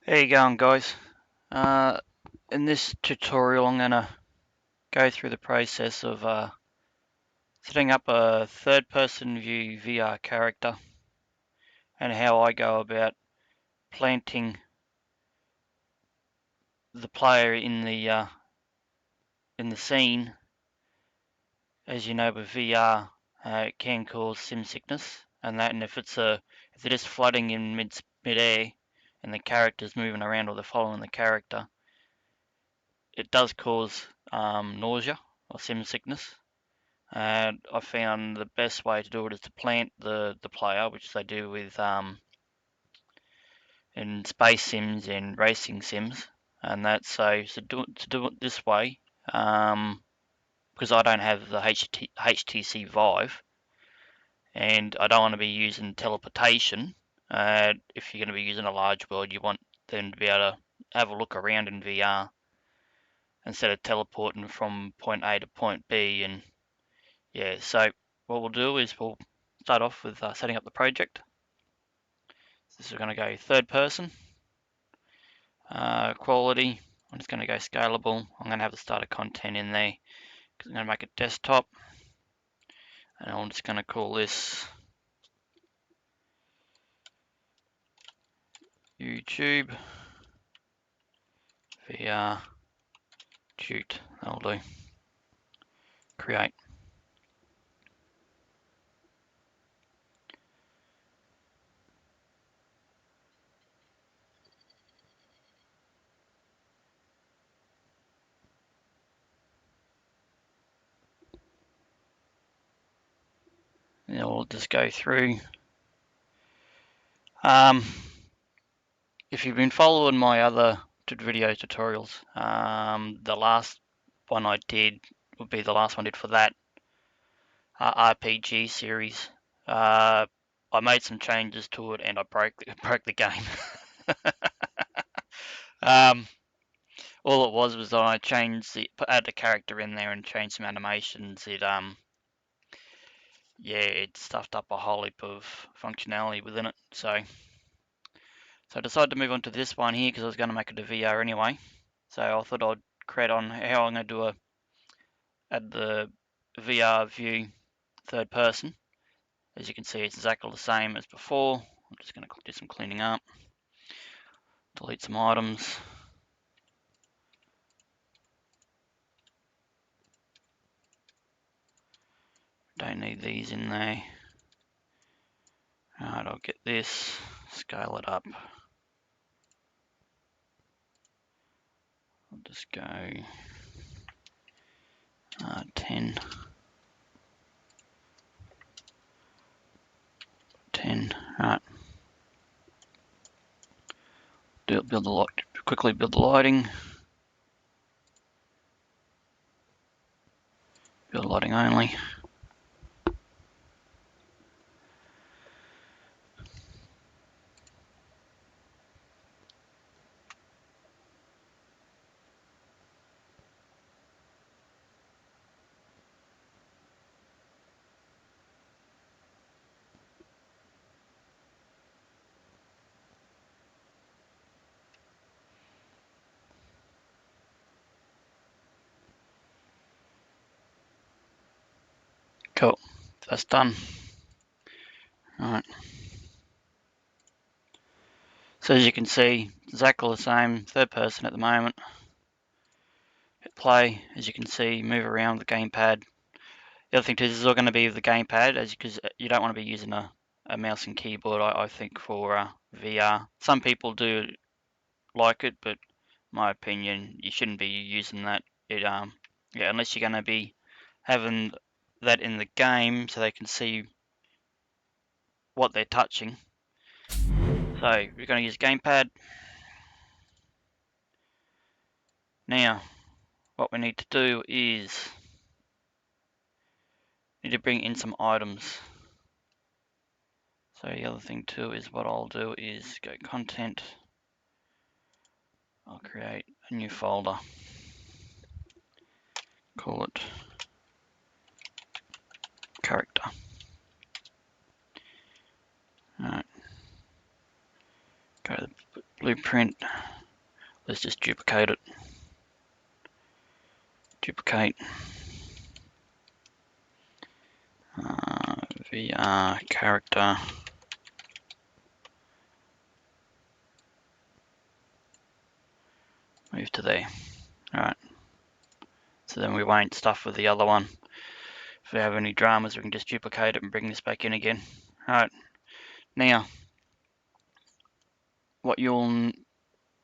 How you going, guys? In this tutorial I'm going to go through the process of setting up a third-person view VR character and how I go about planting the player in the scene. As you know, with VR, it can cause sim sickness, and if they're just floating in mid-air and the character's moving around or they're following the character, it does cause nausea or sim sickness. And I found the best way to do it is to plant the player, which they do with in space sims and racing sims, and that's so to do it this way, because I don't have the HTC Vive, and I don't want to be using teleportation. If you're going to be using a large world, you want them to be able to have a look around in VR instead of teleporting from point A to point B. And yeah, so what we'll do is we'll start off with setting up the project. This is going to go third person, quality. I'm just going to go scalable. I'm going to have the starter content in there because I'm going to make it desktop, and I'm just going to call this YouTube VR Tute. That'll do. Create. And we'll just go through. If you've been following my other video tutorials, the last one I did would be the last one I did for that RPG series. I made some changes to it and I broke the game. um, all it was I changed add a character in there and changed some animations. It stuffed up a whole heap of functionality within it. So I decided to move on to this one here because I was going to make it a VR anyway. So I thought I'd create on how I'm going to add the VR view third person. As you can see, it's exactly the same as before. I'm just going to do some cleaning up, delete some items. Don't need these in there. Alright, I'll get this, scale it up. I'll just go 10, 10. Alright. Quickly build the lighting. Build lighting only. Cool. That's done. Alright. So as you can see, exactly the same, third person at the moment. Hit play, as you can see, move around with the gamepad. The other thing too, this is all going to be with the gamepad, because you don't want to be using a mouse and keyboard, I think, for VR. Some people do like it, but my opinion, you shouldn't be using that. Unless you're going to be having that in the game so they can see what they're touching. So we're going to use gamepad. Now, what we need to do is need to bring in some items. So the other thing too is what I'll do is go content. I'll create a new folder. Call it character. Alright. Go to the blueprint. Let's just duplicate it. Duplicate. VR character. Move to there. Alright. So then we won't stuff with the other one. If we have any dramas, we can just duplicate it and bring this back in again. Alright. Now, what you'll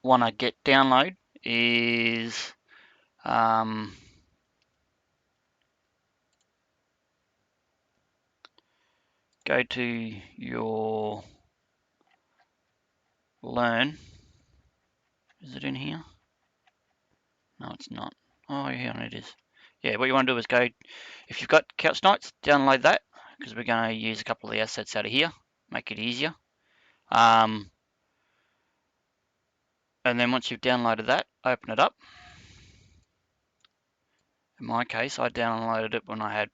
want to get download is go to your learn. Is it in here? No, it's not. Oh, yeah, it is. Yeah, what you want to do is go, if you've got Couch Nights, download that, because we're going to use a couple of the assets out of here, make it easier. And then once you've downloaded that, open it up. In my case, I downloaded it when I had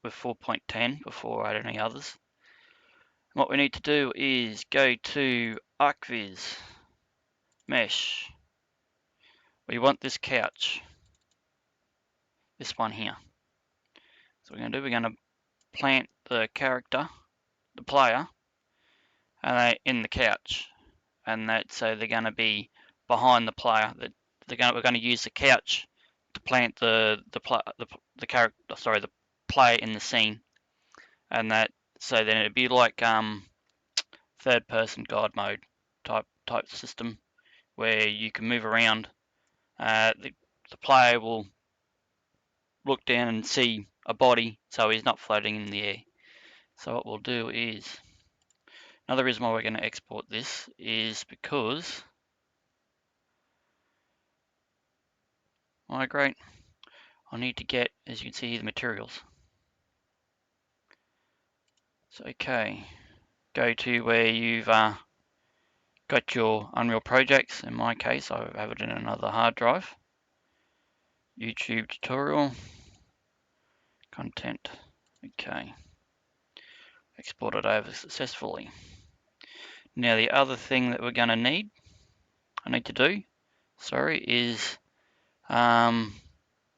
with 4.10 before I had any others. What we need to do is go to ArcViz, Mesh. We want this couch, this one here. So we're going to do, we're going to plant the character, the player, in the couch, and that so they're going to be behind the player. We're going to use the couch to plant the character, sorry, the player in the scene, and that so then it'd be like third person God mode type system where you can move around. The player will look down and see a body, so he's not floating in the air. So what we'll do is, another reason why we're going to export this is because migrate. I need to get, as you can see here, the materials. So okay, go to where you've got your Unreal projects. In my case, I have it in another hard drive. YouTube tutorial, content. Okay, export it over successfully. Now the other thing that we're going to need, is we're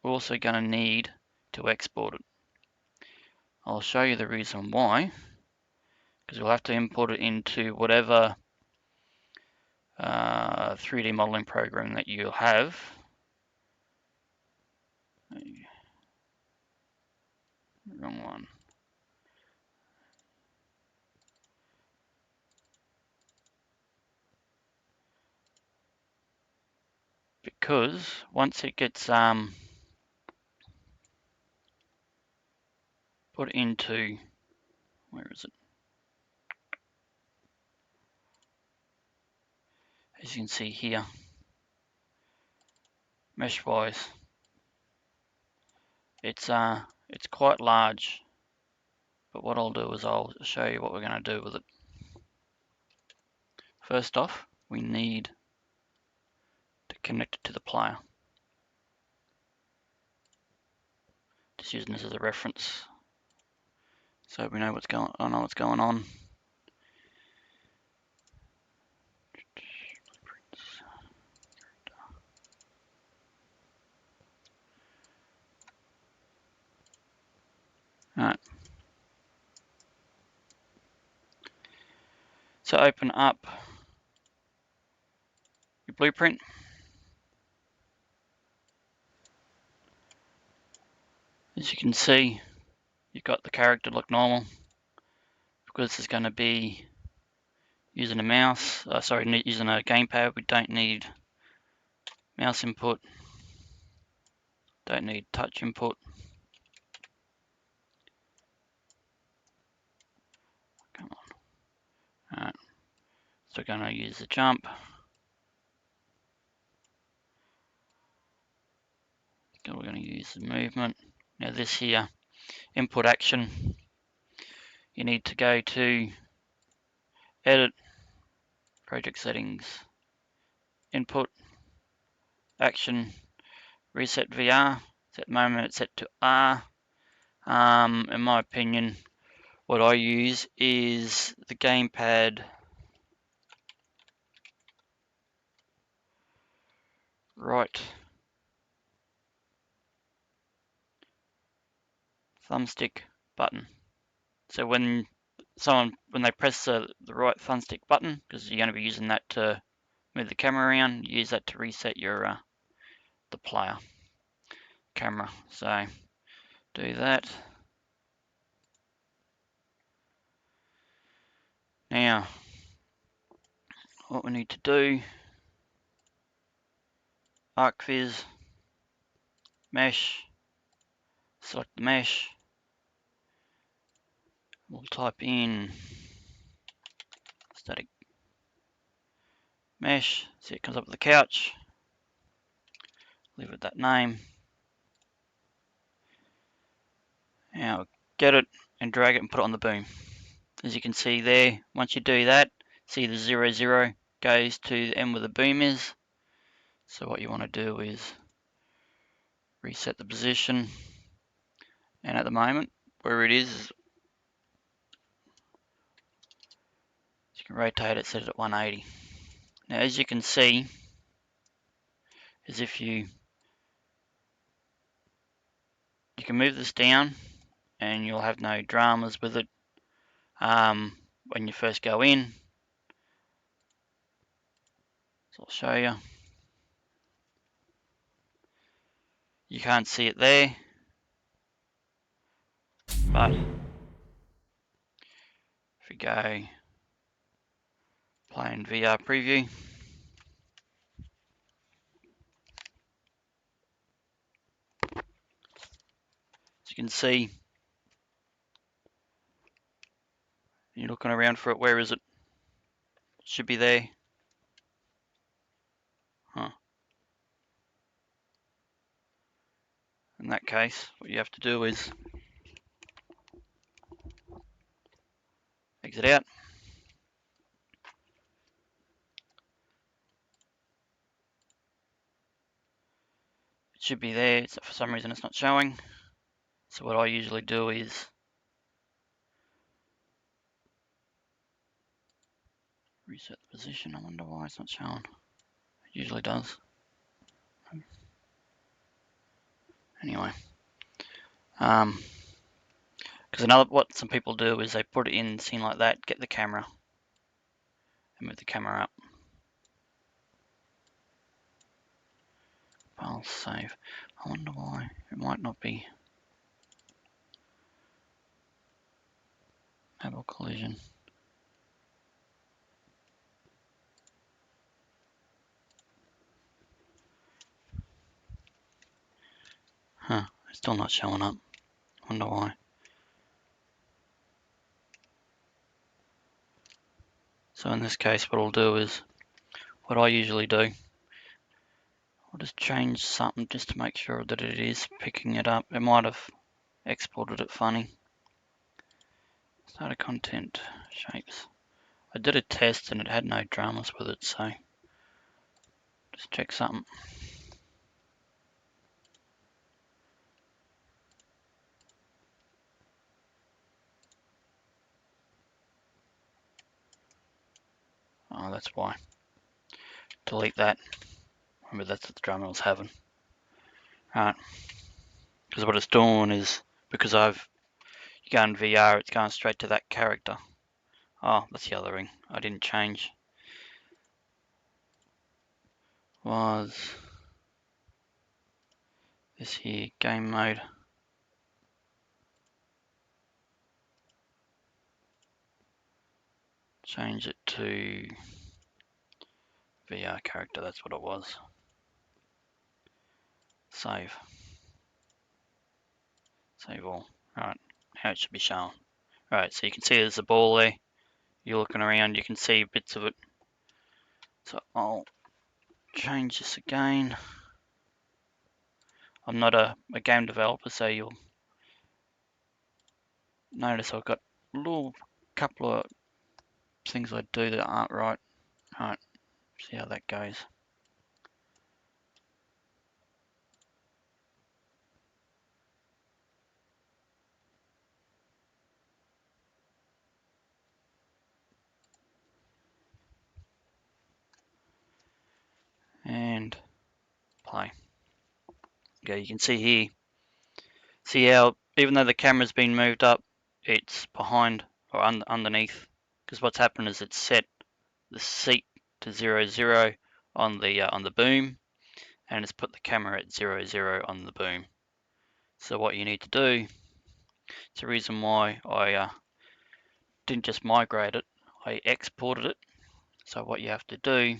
also going to need to export it. I'll show you the reason why, because we'll have to import it into whatever 3D modeling program that you'll have. Wrong one. Because once it gets put into, where is it? As you can see here, mesh-wise, it's quite large. But what I'll do is I'll show you what we're going to do with it. First off, we need to connect it to the player. Just using this as a reference, so we know what's going on. Alright. So open up your blueprint. As you can see, you've got the character look normal. Because this is going to be using a mouse, using a gamepad, we don't need mouse input, don't need touch input. Come on. Alright. So we're going to use the jump. We're going to use the movement. Now this here, input action, you need to go to edit, project settings, input, action, reset VR. At the moment it's set to R. In my opinion, what I use is the gamepad right thumbstick button. So when they press the right thumbstick button, because you're going to be using that to move the camera around, use that to reset your the player camera. So do that. Now what we need to do, ArcViz, mesh, select the mesh, we'll type in static mesh, see it comes up with the couch, leave it that name. Now get it and drag it and put it on the boom. As you can see there, once you do that, see the 0, 0 goes to the end where the boom is. So what you want to do is reset the position, and at the moment where it is, you can rotate it, set it at 180. Now as you can see, is if you can move this down and you'll have no dramas with it when you first go in. So I'll show you. You can't see it there, but if we go play in VR preview, as you can see, you're looking around for it. Where is it? It should be there. Huh. In that case, what you have to do is exit out. It should be there. For some reason it's not showing. So what I usually do is reset the position. I wonder why it's not showing. It usually does. Anyway, because what some people do is they put it in the scene like that, get the camera, and move the camera up. File save. I wonder why. It might not be. Enable collision. Huh, it's still not showing up. Wonder why. So in this case, what I'll do is, what I usually do, I'll just change something just to make sure that it is picking it up. It might have exported it funny. Start a content, shapes. I did a test and it had no dramas with it, so just check something. Oh, that's why. Delete that. Remember, that's what the drama was having. Right. Because what it's doing is, because you go in VR, it's going straight to that character. Oh, that's the other ring. I didn't change. Was this here, game mode. Change it to VR character, that's what it was. Save. Save all. Right, how it should be shown. Right, so you can see there's a ball there. You're looking around, you can see bits of it. So I'll change this again. I'm not a game developer, so you'll notice I've got a little couple of things I do that aren't right. Alright, see how that goes. And Okay, you can see here, see how even though the camera's been moved up, it's behind or underneath, because what's happened is it's set the seat to 0, 0 on the boom, and it's put the camera at 0, 0 on the boom. So what you need to do, it's the reason why I didn't just migrate it, I exported it. So what you have to do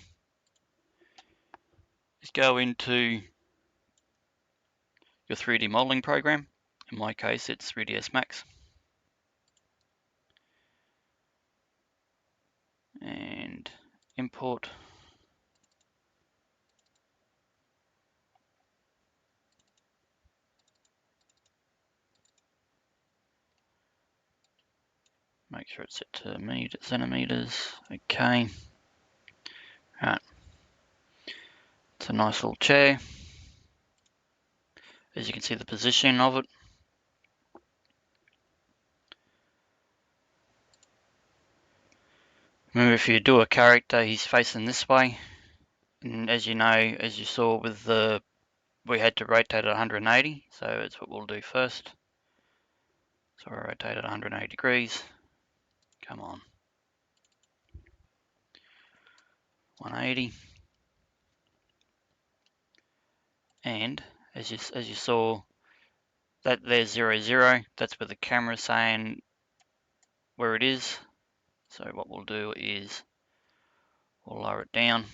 is go into your 3D modeling program. In my case, it's 3ds Max. And import. Make sure it's set to centimeters. Okay. Right. It's a nice little chair. As you can see, the position of it. Remember, if you do a character, he's facing this way. And as you know, as you saw with we had to rotate it 180. So that's what we'll do first. So I rotate it 180 degrees. Come on. 180. And as you saw, that there's 0, 0. That's where the camera's saying where it is. So what we'll do is we'll lower it down.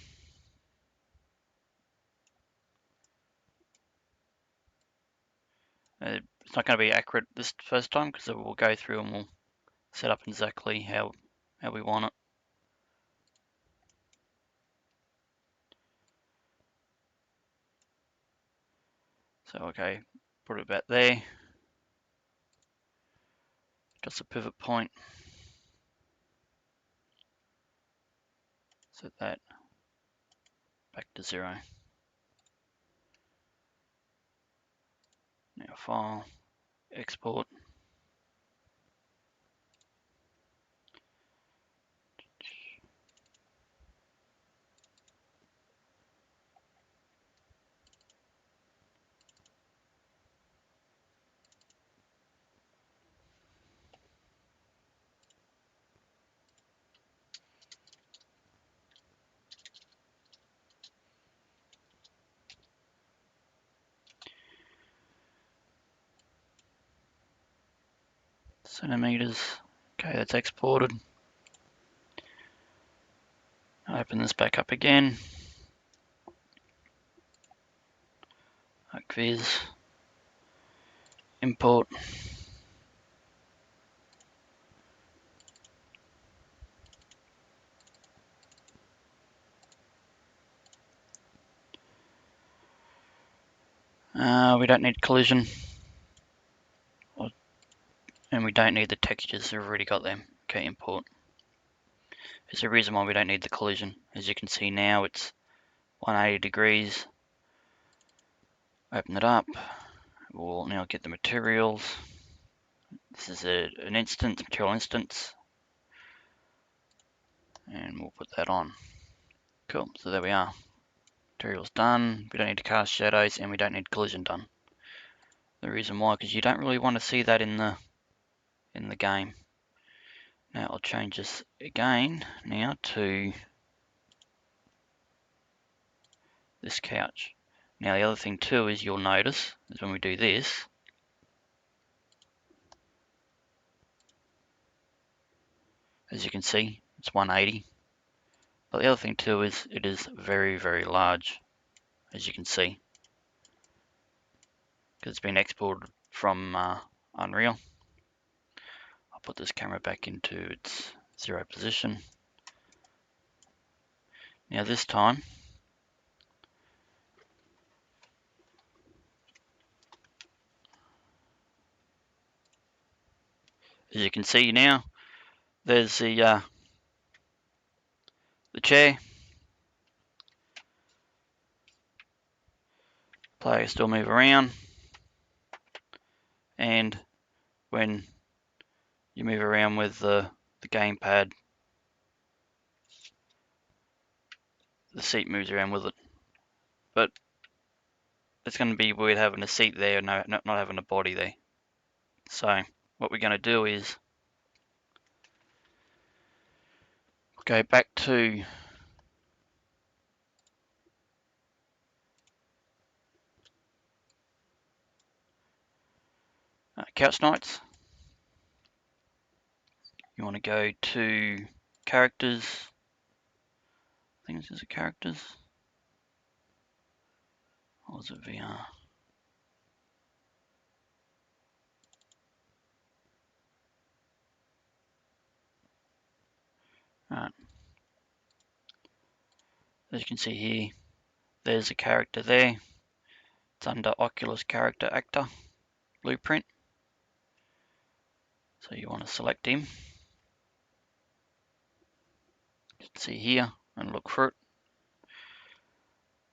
It's not going to be accurate this first time because we'll go through and we'll set up exactly how we want it. So okay, put it about there. Just a pivot point. Set that back to 0. Now file, export. Centimeters. Okay, that's exported. Open this back up again. Viz. Import. We don't need collision. And we don't need the textures, we've already got them. Okay, import. There's a reason why we don't need the collision. As you can see now, it's 180 degrees. Open it up. We'll now get the materials. This is an instance, material instance. And we'll put that on. Cool, so there we are. Materials done. We don't need to cast shadows and we don't need collision done. The reason why, because you don't really want to see that in the game. Now I'll change this again now to this couch. Now the other thing too is you'll notice is when we do this, as you can see, it's 180. But the other thing too is it is very, very large, as you can see, because it's been exported from Unreal. I'll put this camera back into its 0 position. Now this time, as you can see now, there's the chair. Player still move around, and when you move around with the gamepad, the seat moves around with it. But it's going to be weird having a seat there and not having a body there. So what we're going to do is go back to Couch Nights. You want to go to characters. I think this is a characters. Or is it VR? Right. As you can see here, there's a character there. It's under Oculus Character Actor Blueprint. So you want to select him. You can see here and look for it.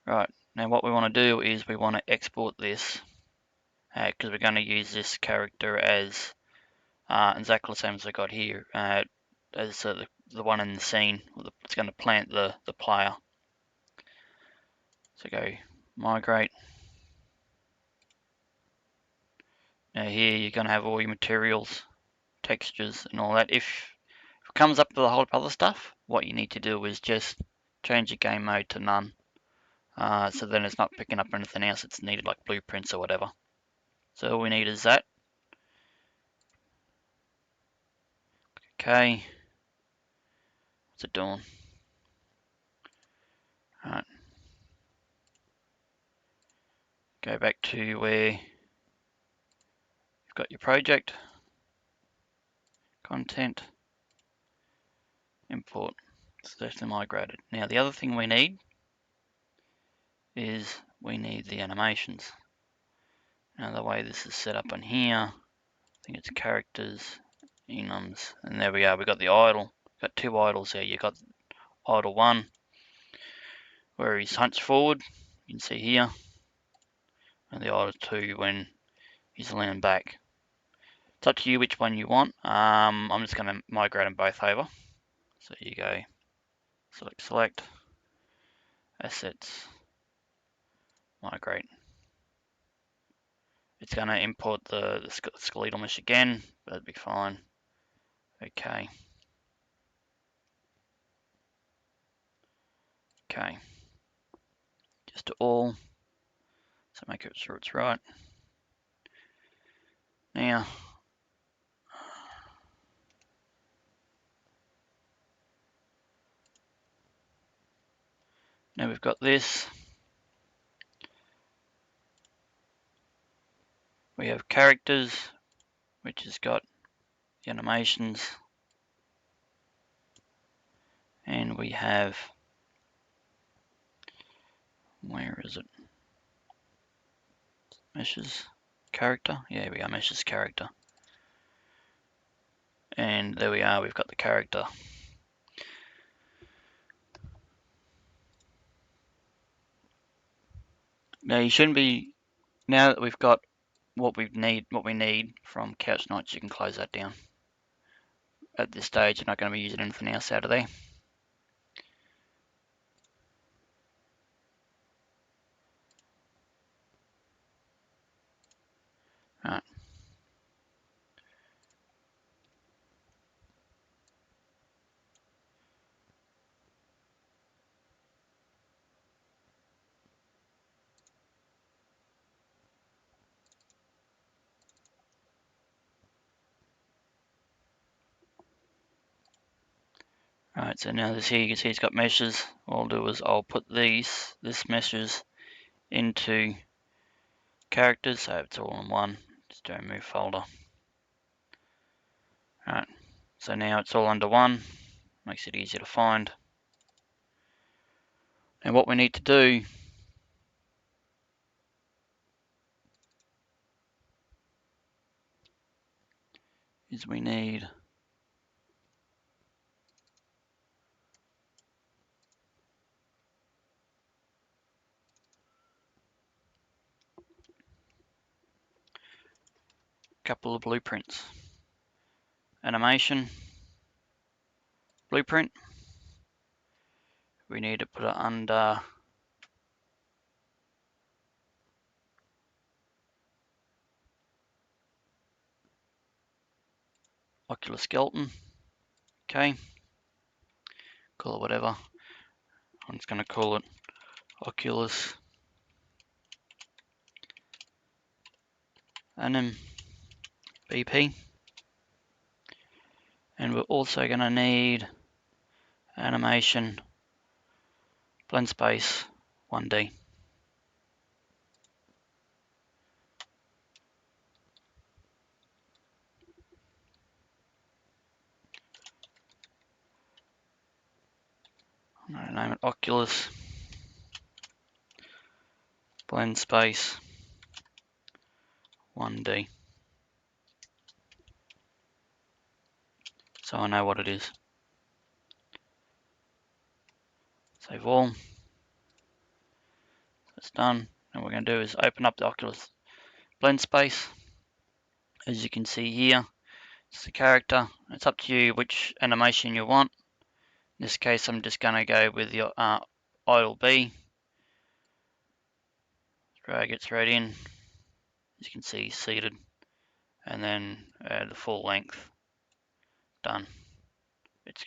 Right, now what we want to do is we want to export this because we're going to use this character as exactly the same as I got here as the one in the scene. It's going to plant the player. So go migrate. Now here you're going to have all your materials, textures and all that. If it comes up with a whole lot of other stuff, what you need to do is just change your game mode to none. So then it's not picking up anything else that's needed, like blueprints or whatever. So all we need is that. Okay. What's it doing? Alright. Go back to where you've got your project, content, import, successfully migrated. Now the other thing we need is we need the animations. Now the way this is set up on here, I think it's characters, enums, and there we are, we've got the idle. We've got two idles there. You've got idle 1 where he's hunched forward, you can see here, and the idle 2 when he's leaning back. It's up to you which one you want. I'm just going to migrate them both over. So you go select, assets, migrate. It's going to import the skeletal mesh again, but that'd be fine. Okay. Okay. Just to all. So make sure it's right. Now, we've got this. We have characters, which has got the animations. And we have, where is it? Meshes, character. Yeah, we are meshes character. And there we are, we've got the character. Now you shouldn't be, now that we've got what we need from Couch Nights, you can close that down. At this stage, you're not going to be using anything else out of there. Right. Right, so now this here, you can see it's got meshes. What I'll do is I'll put this meshes into characters, so it's all in one. Just do a move folder. Right, so now it's all under one. Makes it easier to find. And what we need to do is we need a couple of blueprints. Animation, blueprint. We need to put it under ocular skeleton. Okay, call it whatever. I'm just going to call it Oculus Anim BP. And we're also going to need animation blend space 1D. I'm going to name it Oculus blend space 1D. So I know what it is. Save all. That's done. And what we're going to do is open up the Oculus blend space. As you can see here, it's the character. It's up to you which animation you want. In this case, I'm just going to go with the idle B. Drag it straight in. As you can see, seated. And then the full length. Done. It's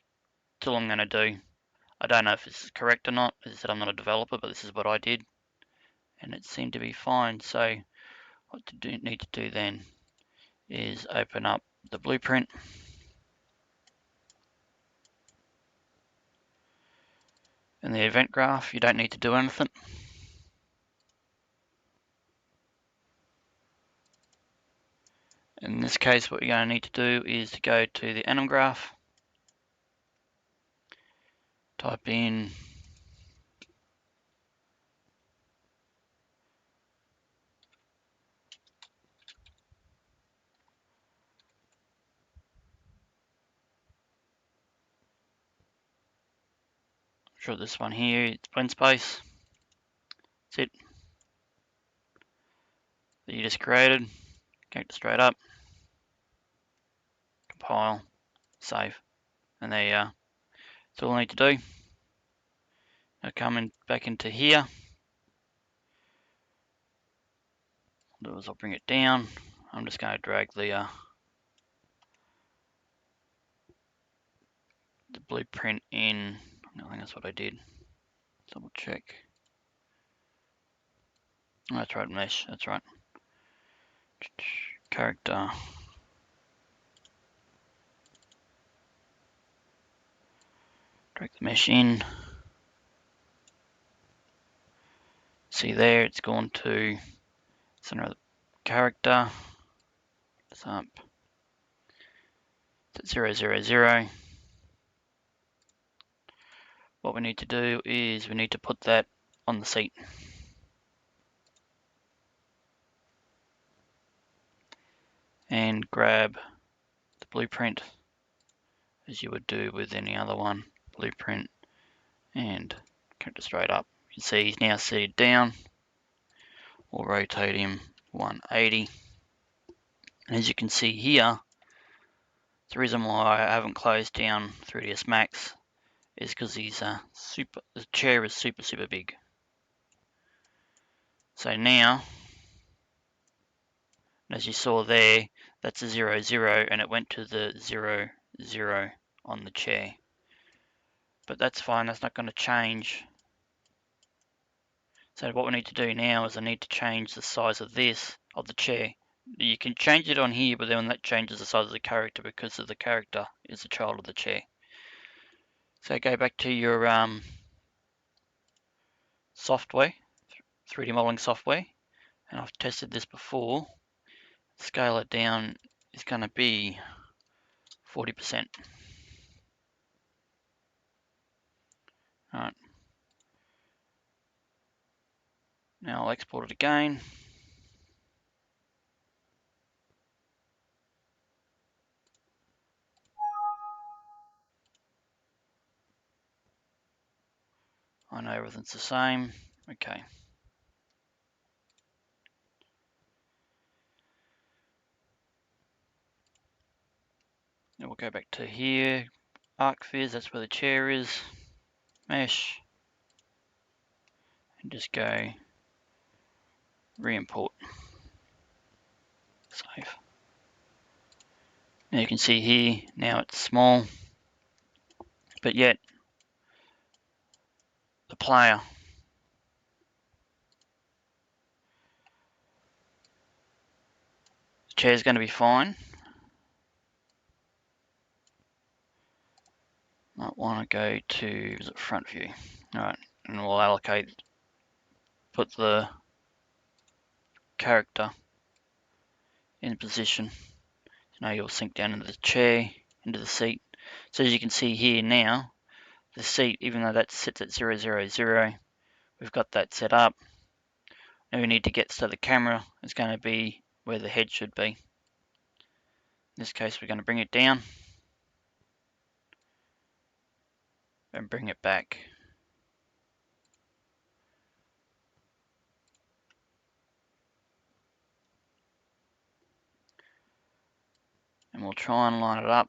all I'm going to do. I don't know if this is correct or not. As I said, I'm not a developer, but this is what I did. And it seemed to be fine. So what you need to do then is open up the blueprint. In the event graph, you don't need to do anything. In this case, what you're going to need to do is to go to the anim graph, type in sure this one here, it's blend space. That's it. That you just created. Connect it straight up. Compile. Save. And there you are. That's all I need to do. Now come in back into here. What I'll do is I'll bring it down. I'm just going to drag the blueprint in. I think that's what I did. Double check. Oh, that's right, mesh. That's right. Character. Drag the mesh in. See there, it's gone to center of the character. It's up. It's at 0, 0, 0. What we need to do is we need to put that on the seat. And grab the blueprint as you would do with any other one. Blueprint and connect it straight up. You can see he's now seated down. We'll rotate him 180. And as you can see here, the reason why I haven't closed down 3ds Max is because he's the chair is super big. So now, as you saw there, that's a 0, 0, and it went to the 0, 0 on the chair. But that's fine, that's not going to change. So what we need to do now is I need to change the size of this, of the chair. You can change it on here, but then that changes the size of the character because of the character is the child of the chair. So go back to your software, 3D modeling software, and I've tested this before. Scale it down is going to be 40%. Alright. Now I'll export it again. I know everything's the same. Okay. Now we'll go back to here. ArcViz, that's where the chair is. Mesh. And just go re-import. Save. Now you can see here, now it's small, but yet the player chair is going to be fine. Might want to go to, is it front view? Alright, and we'll allocate, put the character in position. Now you'll sink down into the chair, into the seat. So as you can see here now, the seat, even though that sits at 0, 0, 0, we've got that set up. Now we need to get so the camera is going to be where the head should be. In this case, we're going to bring it down and bring it back. And we'll try and line it up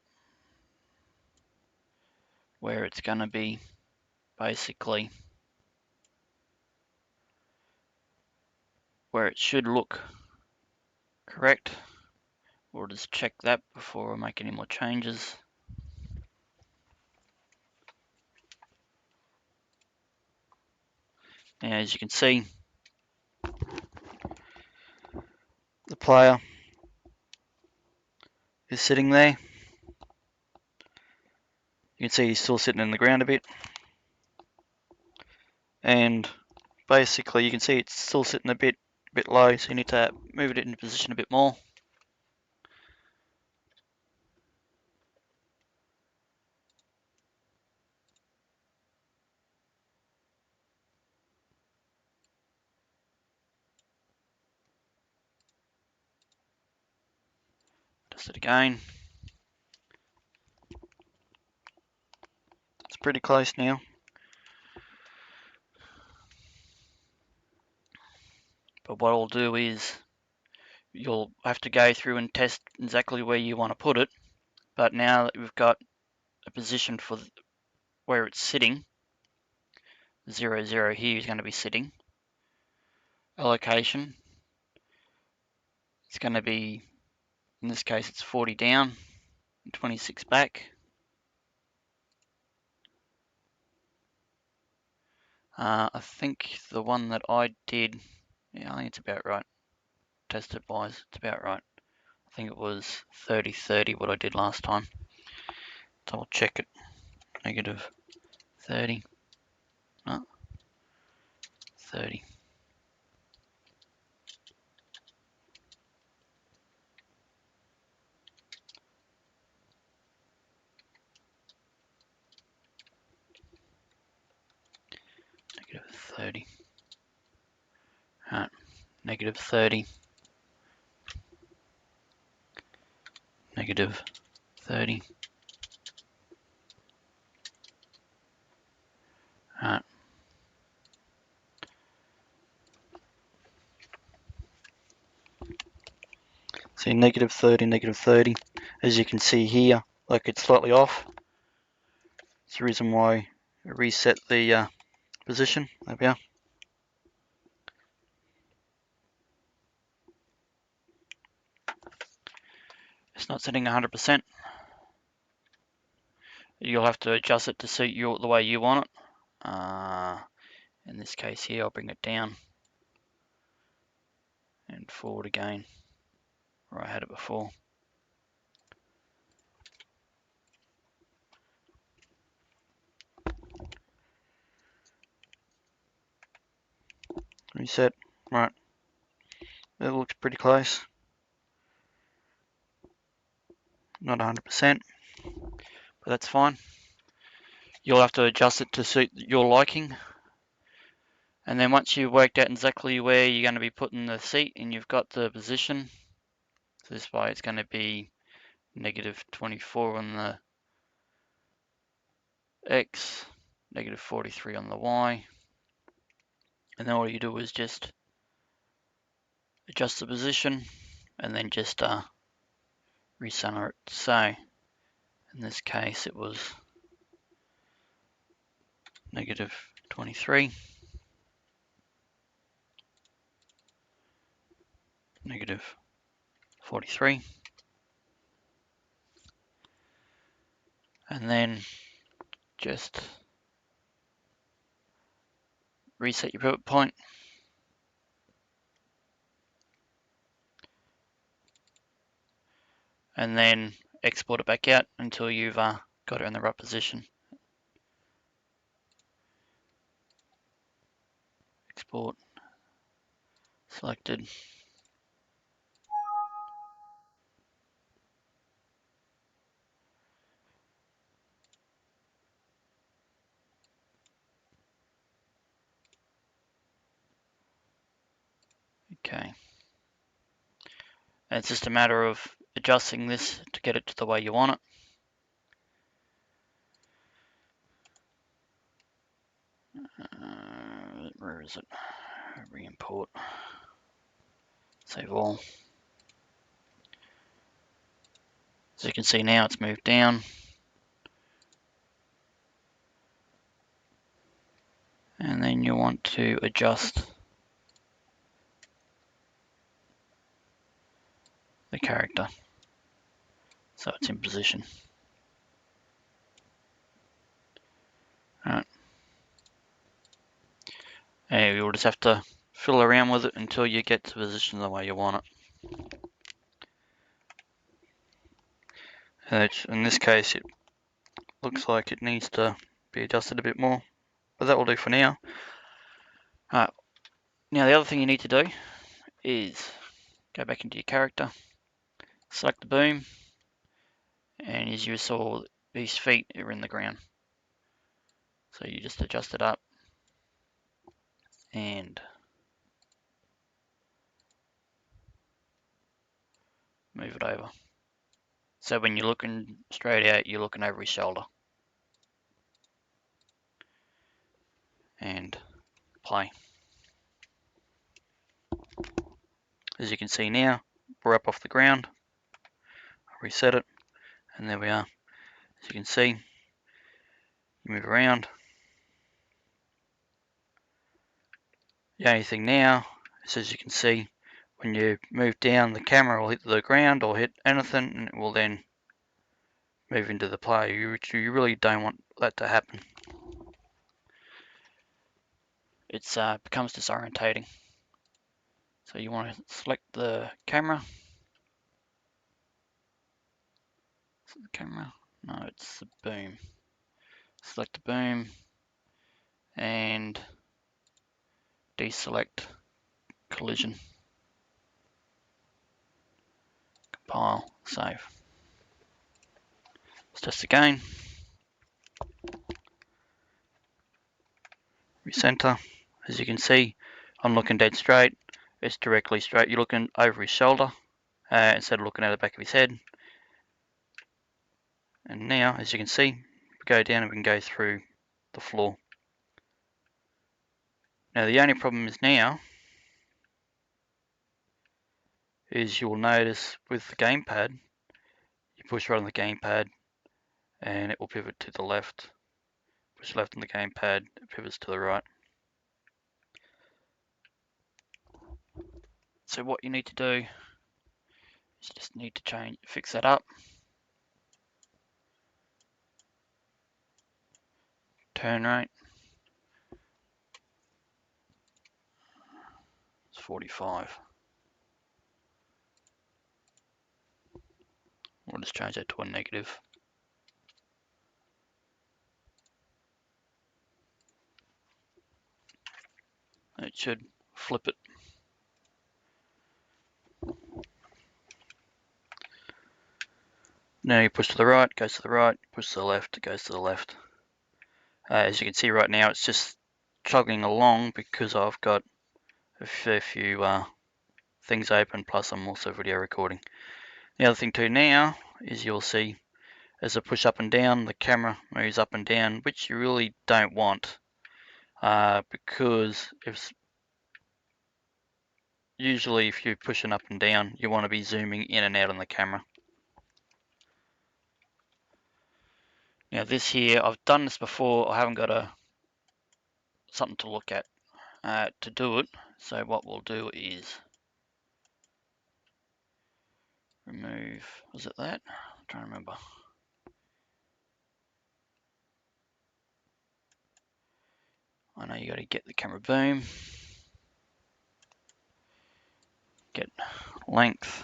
where it's going to be basically where it should look correct. We'll just check that before we make any more changes. Now as you can see, the player is sitting there. You can see he's still sitting in the ground a bit. And basically you can see it's still sitting a bit low, so you need to move it into position a bit more. Test it again. It's pretty close now. But what I'll do is you'll have to go through and test exactly where you want to put it. But now that we've got a position for where it's sitting, 0, 0 here is going to be sitting. Allocation, it's going to be, in this case it's 40 down and 26 back. I think the one that I did, yeah, I think it's about right. Tested wise, it's about right. I think it was 30, 30 what I did last time. So I'll check it. Negative 30. No, 30. Negative 30. Alright, negative 30. Negative 30. Alright. See, negative 30, negative 30. As you can see here, like it's slightly off. It's the reason why I reset the position up here. It's not setting 100%. You'll have to adjust it to suit the way you want it. In this case here, I'll bring it down and forward again where I had it before. Reset, right. It looks pretty close. Not 100%, but that's fine. You'll have to adjust it to suit your liking. And then once you've worked out exactly where you're going to be putting the seat and you've got the position, so this way it's going to be negative 24 on the X, negative 43 on the Y. And then all you do is just adjust the position and then just recenter it. So in this case it was negative 23, negative 43, and then just reset your pivot point, and then export it back out until you've got it in the right position. Export selected. Okay. And it's just a matter of adjusting this to get it to the way you want it. Where is it? Re-import. Save all. As you can see now, it's moved down. And then you want to adjust the character so it's in position. Alright. And you'll just have to fiddle around with it until you get to position the way you want it. In this case, it looks like it needs to be adjusted a bit more, but that will do for now. Alright. Now the other thing you need to do is go back into your character, select the boom, and as you saw, these feet are in the ground. So you just adjust it up and move it over. So when you're looking straight out, you're looking over his shoulder. And play. As you can see now, we're up off the ground. I'll reset it, and there we are. As you can see, you move around. The only thing now is, as you can see, when you move down, the camera will hit the ground or hit anything, and it will then move into the play. You really don't want that to happen. It becomes disorientating. So you want to select the camera. Is it the camera? No, it's the boom. Select the boom and deselect collision. Compile, save. Let's test again. Recenter. As you can see, I'm looking dead straight. It's directly straight. You're looking over his shoulder instead of looking at the back of his head. And now, as you can see, we go down and we can go through the floor. Now the only problem is now is you'll notice with the gamepad, you push right on the gamepad and it will pivot to the left. Push left on the gamepad, it pivots to the right. So what you need to do is just need to fix that up. Turn rate. It's 45. We'll just change that to a negative. It should flip it. Now you push to the right, it goes to the right, push to the left, it goes to the left. As you can see right now, it's just chugging along because I've got a fair few things open, plus I'm also video recording. The other thing too now is you'll see as I push up and down, the camera moves up and down, which you really don't want because usually if you're pushing up and down, you want to be zooming in and out on the camera. Now this here, I've done this before, I haven't got something to look at to do it. So what we'll do is remove, was it that? I'm trying to remember. I know you got to get the camera boom, get length,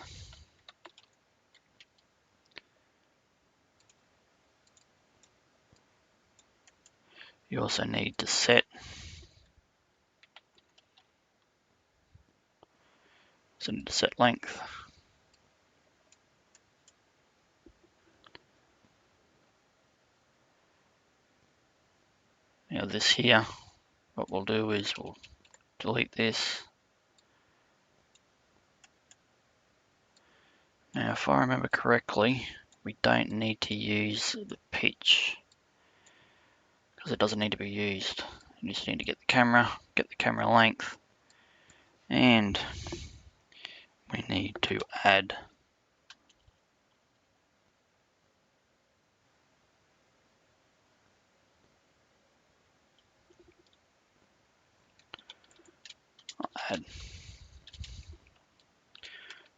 you also need to set, so need to set length. Now this here, what we'll do is we'll delete this. Now if I remember correctly, we don't need to use the pitch because it doesn't need to be used. You just need to get the camera length, and we need to add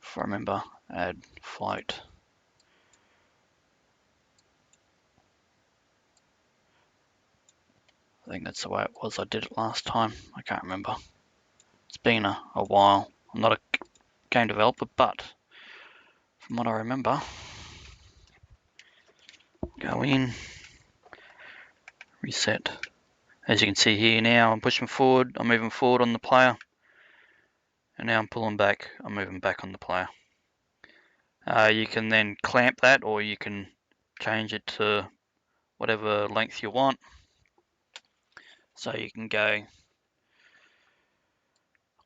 if I remember, add float. I think that's the way it was. I did it last time. I can't remember. It's been a while. I'm not a game developer, but from what I remember, go in, reset. As you can see here now, I'm pushing forward, I'm moving forward on the player, and now I'm pulling back, I'm moving back on the player. You can then clamp that, or you can change it to whatever length you want. So you can go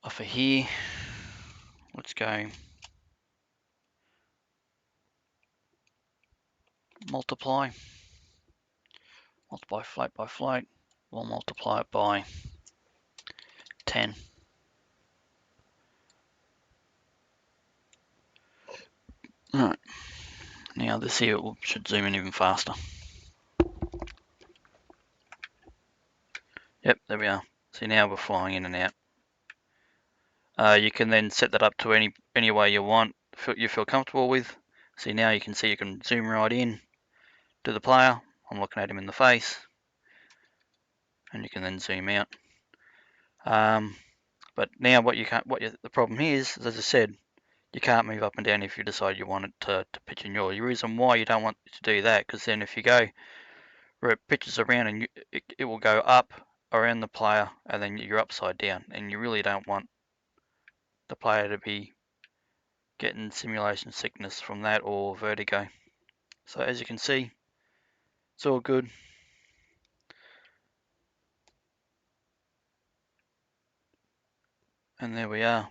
off of here, let's go multiply float by float, we'll multiply it by 10. Alright, now this here should zoom in even faster. Yep, there we are. See, now we're flying in and out. You can then set that up to any way you want, you feel comfortable with. See, now you can see you can zoom right in to the player. I'm looking at him in the face, and you can then zoom out. But now the problem is, as I said, you can't move up and down if you decide you want it to pitch and yaw. The reason why you don't want to do that, because then if you go where it pitches around and it will go up around the player, and then you're upside down, and you really don't want the player to be getting simulation sickness from that or vertigo. So as you can see, it's all good. And there we are.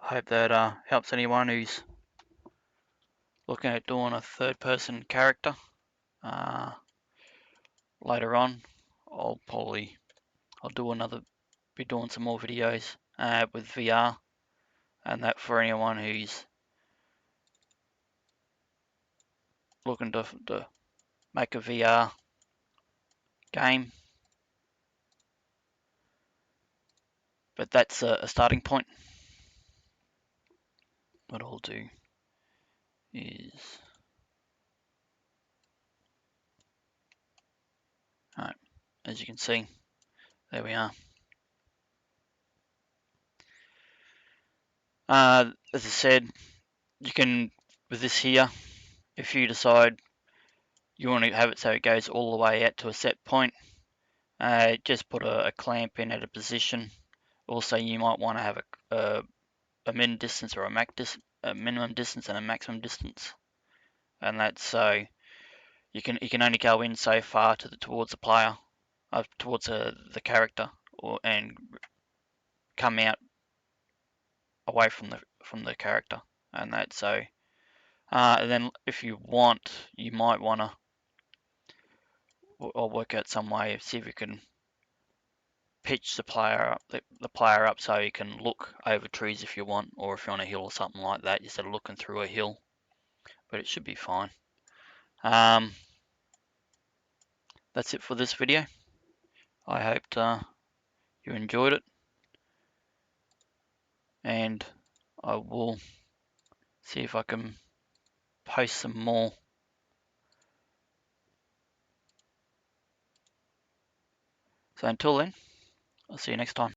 I hope that helps anyone who's looking at doing a third person character. Later on, I'll be doing some more videos with VR, and that for anyone who's looking to make a VR game. But that's a starting point. What I'll do is, alright, as you can see, there we are. As I said, you can, with this here, if you decide you want to have it so it goes all the way out to a set point, just put a clamp in at a position. Also, you might want to have a min distance or a minimum distance and a maximum distance, and that's so you can only go in so far towards the player, towards the character, and come out away from the character, and that's so. And then if you want, you might want to, or work out some way, see if you can pitch the player up so you can look over trees if you want, or if you're on a hill or something like that, instead of looking through a hill. But it should be fine. That's it for this video. I hope you enjoyed it, and I will see if I can post some more So until then, I'll see you next time.